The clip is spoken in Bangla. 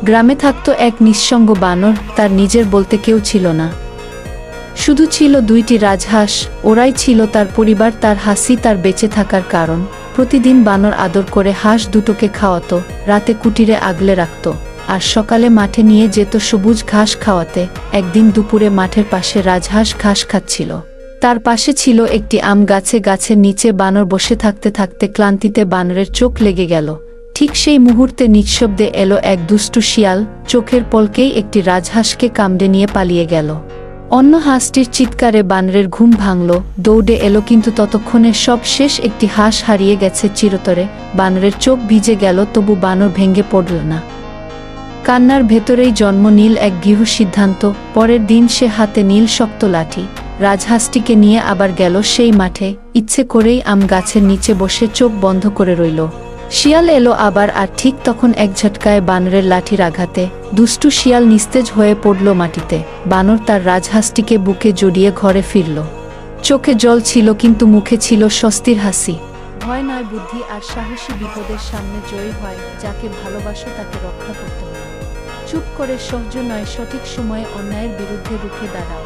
গ্রামে থাকতো এক নিঃসঙ্গ বানর, তার নিজের বলতে কেউ ছিল না। শুধু ছিল দুইটি রাজহাঁস, ওরাই ছিল তার পরিবার, তার হাসি, তার বেঁচে থাকার কারণ। প্রতিদিন বানর আদর করে হাঁস দুটোকে খাওয়াতো, রাতে কুটিরে আগলে রাখত, আর সকালে মাঠে নিয়ে যেত সবুজ ঘাস খাওয়াতে। একদিন দুপুরে মাঠের পাশে রাজহাঁস ঘাস খাচ্ছিল। তার পাশে ছিল একটি আম গাছে, গাছের নিচে বানর বসে থাকতে থাকতে ক্লান্তিতে বানরের চোখ লেগে গেল। ঠিক সেই মুহূর্তে নিঃশব্দে এলো এক দুষ্টু শিয়াল, চোখের পলকেই একটি রাজহাঁসকে কামড়ে নিয়ে পালিয়ে গেল। অন্য হাঁসটির চিৎকারে বানরের ঘুম ভাঙল, দৌড়ে এলো, কিন্তু ততক্ষণে সব শেষ, একটি হাঁস হারিয়ে গেছে চিরতরে। বানরের চোখ ভিজে গেল, তবু বানর ভেঙে পড়ল না। কান্নার ভেতরেই জন্ম নীল এক গৃহ সিদ্ধান্ত। পরের দিন সে হাতে নীল শক্ত লাঠি, রাজহাঁসটিকে নিয়ে আবার গেল সেই মাঠে। ইচ্ছে করেই আম গাছের নিচে বসে চোখ বন্ধ করে রইল। শিয়াল এলো আবার, আর ঠিক তখন এক ঝটকায় বানরের লাঠির আঘাতে দুষ্টু শিয়াল নিস্তেজ হয়ে পড়ল মাটিতে। বানর তার রাজহাঁসটিকে বুকে জড়িয়ে ঘরে ফিরল। চোখে জল ছিল, কিন্তু মুখে ছিল স্বস্তির হাসি। ভয় নয়, বুদ্ধি আর সাহসী বিপদের সামনে জয়ী হয়। যাকে ভালোবাসো তাকে রক্ষা করতে হয়। চুপ করে সহ্য নয়, সঠিক সময়ে অন্যায়ের বিরুদ্ধে রুখে দাঁড়াও।